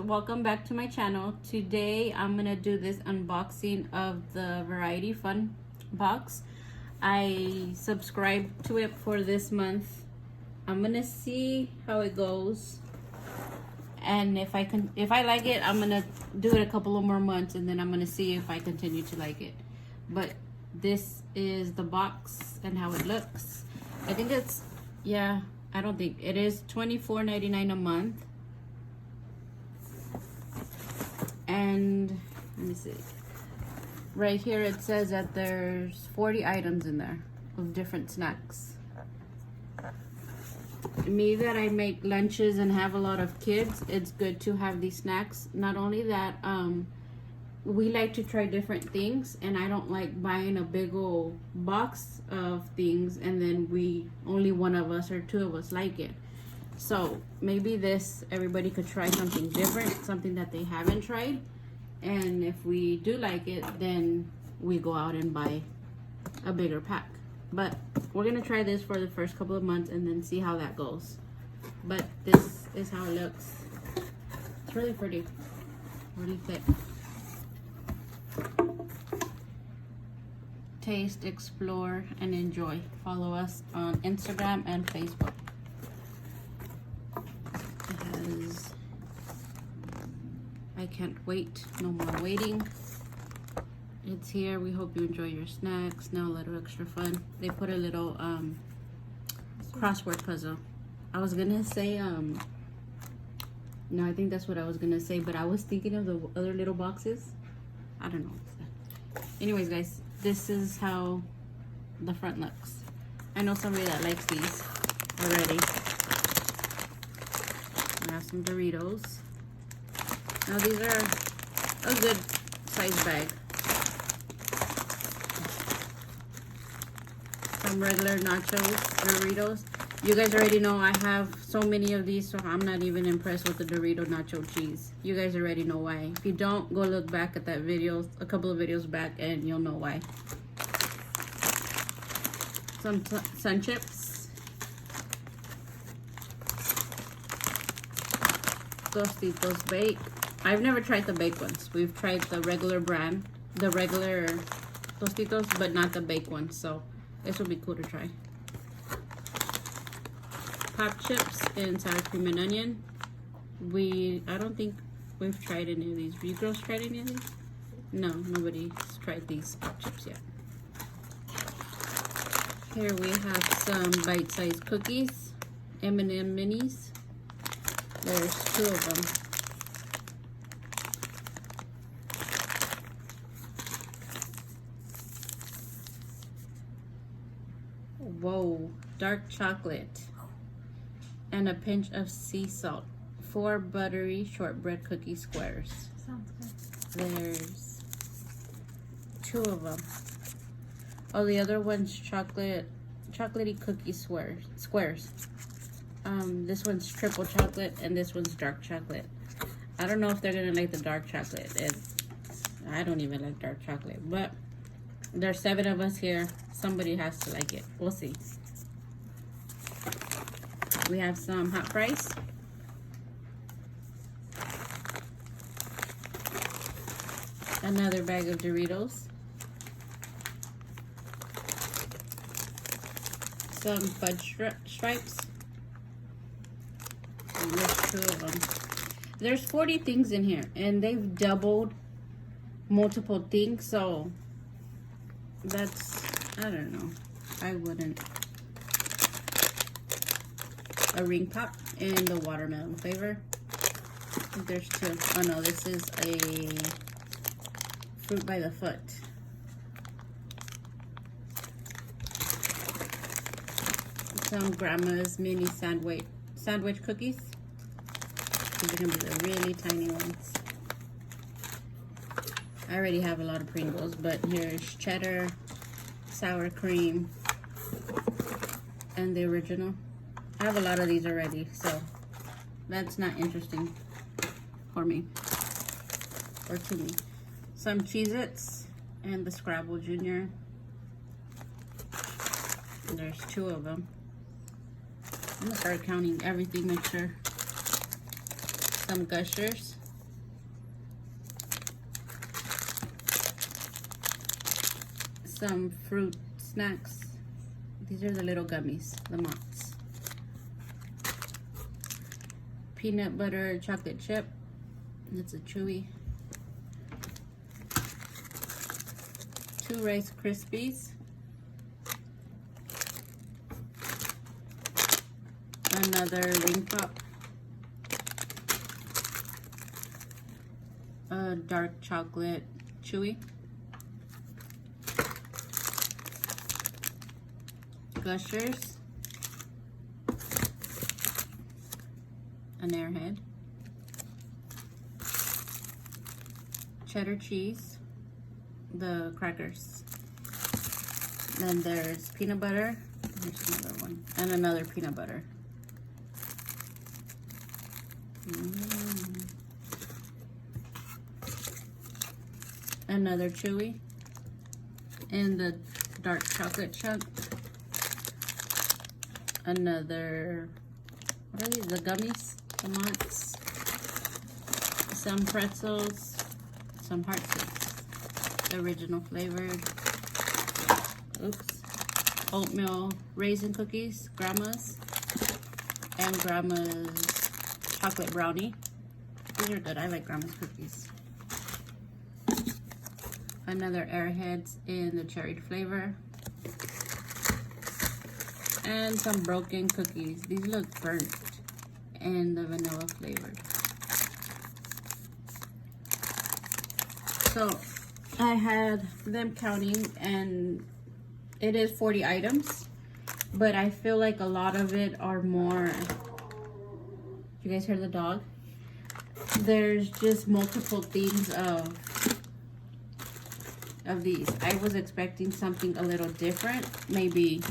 welcome back to my channel. Today I'm gonna do this unboxing of the Variety Fun box. I subscribed to it for this month. I'm gonna see how it goes, and if I like it, I'm gonna do it a couple of more months, and then I'm gonna see if I continue to like it. But this is the box and how it looks. I think it's, yeah, I don't think it is $24.99 a month. And let me see, right here it says that there's 40 items in there of different snacks. Me that I make lunches and have a lot of kids, it's good to have these snacks. Not only that, we like to try different things, and I don't like buying a big old box of things and then only one of us or two of us like it. So maybe everybody could try something different, something that they haven't tried, and if we do like it, then we go out and buy a bigger pack. But we're gonna try this for the first couple of months and then see how that goes. But this is how it looks. It's really pretty, really thick. Taste, explore, and enjoy. Follow us on Instagram and Facebook. I can't wait, no more waiting. It's here. We hope you enjoy your snacks. Now a little extra fun. They put a little crossword puzzle. I was gonna say no, I think that's what I was gonna say, but I was thinking of the other little boxes. I don't know. Anyways, guys, this is how the front looks. I know somebody that likes these already. I have some Doritos. Now these are a good size bag. Some regular nachos, Doritos. You guys already know I have so many of these, so I'm not even impressed with the Dorito nacho cheese. You guys already know why. If you don't, go look back at that video, a couple of videos back, and you'll know why. Some Sun Chips. Tostitos Bake. I've never tried the baked ones. We've tried the regular brand, the regular Tostitos, but not the baked ones. So this will be cool to try. Pop chips and sour cream and onion. I don't think we've tried any of these. You girls tried any of these? No, nobody's tried these pop chips yet. Here we have some bite-sized cookies, M&M minis. There's 2 of them. Whoa, dark chocolate and a pinch of sea salt. 4 buttery shortbread cookie squares. Sounds good. There's 2 of them. Oh, the other one's chocolatey cookie squares. This one's triple chocolate and this one's dark chocolate. I don't know if they're gonna like the dark chocolate. I don't even like dark chocolate, but there's 7 of us here. Somebody has to like it. We'll see. We have some hot fries. Another bag of Doritos. Some fudge stripes. And there's 2 of them. There's 40 things in here, and they've doubled multiple things, so that's, I don't know. I wouldn't. A ring pop in the watermelon flavor. I think there's 2. Oh no, this is a fruit by the foot. Some grandma's mini sandwich cookies. These are gonna be the really tiny ones. I already have a lot of Pringles, but here's cheddar, sour cream, and the original. I have a lot of these already, so that's not interesting for me, or to me. Some Cheez-Its and the Scrabble Junior. And there's 2 of them. I'm gonna start counting everything, make sure. Some Gushers. some fruit snacks. These are the little gummies, the Mott's. Peanut butter chocolate chip. It's a chewy. 2 Rice Krispies. Another ring pop. A dark chocolate chewy. Gushers. An Airhead. Cheddar cheese. The crackers. Then there's peanut butter. There's another one. And another peanut butter. Another chewy. And the dark chocolate chunk. Another, what are these? The gummies, the Mott's. Some pretzels, some heart sticks, the original flavored. Oops. Oatmeal raisin cookies, Grandma's, and Grandma's chocolate brownie. These are good. I like Grandma's cookies. Another Airheads in the cherry flavor. And some broken cookies. These look burnt. And the vanilla flavored. So I had them counting, and it is 40 items. But I feel like a lot of it are more... You guys hear the dog? There's just multiple things of these. I was expecting something a little different. Maybe...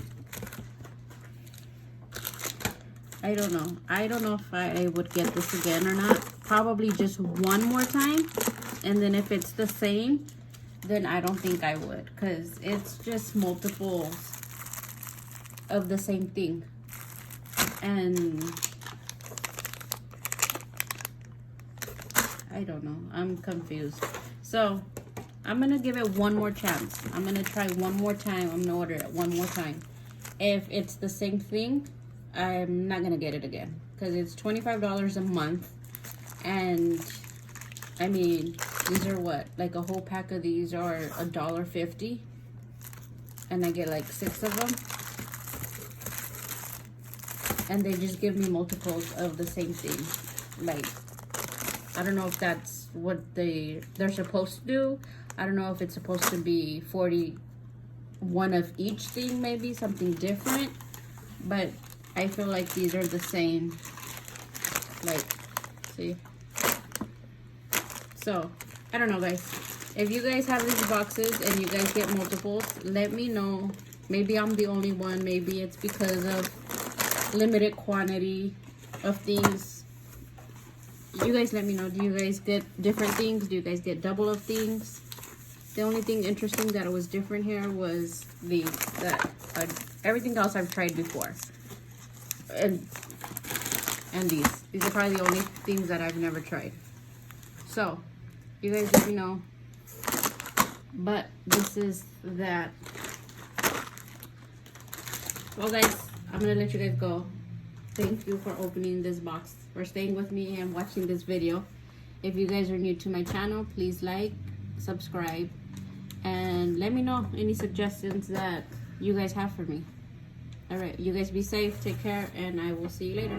I don't know. I don't know if I would get this again or not. Probably just one more time. And then if it's the same, then I don't think I would. Because it's just multiples of the same thing. And I don't know. I'm confused. So I'm going to give it one more chance. I'm going to try one more time. I'm going to order it one more time. If it's the same thing, I'm not gonna get it again, because it's $25 a month. And I mean, these are what, like a whole pack of these are $1.50, and I get like 6 of them, and they just give me multiples of the same thing. Like, I don't know if that's what they're supposed to do. I don't know if it's supposed to be 41 of each thing, maybe something different, but I feel like these are the same. Like, see? So, I don't know, guys. If you guys have these boxes and you guys get multiples, let me know. Maybe I'm the only one. Maybe it's because of limited quantity of things. You guys let me know. Do you guys get different things? Do you guys get double of things? The only thing interesting that was different here was these. Everything else I've tried before. And these are probably the only things that I've never tried. So you guys let me know. But this is that. Well, guys, I'm gonna let you guys go. Thank you for opening this box, for staying with me and watching this video. If you guys are new to my channel, please like, subscribe, and let me know any suggestions that you guys have for me. All right, you guys be safe, take care, and I will see you later.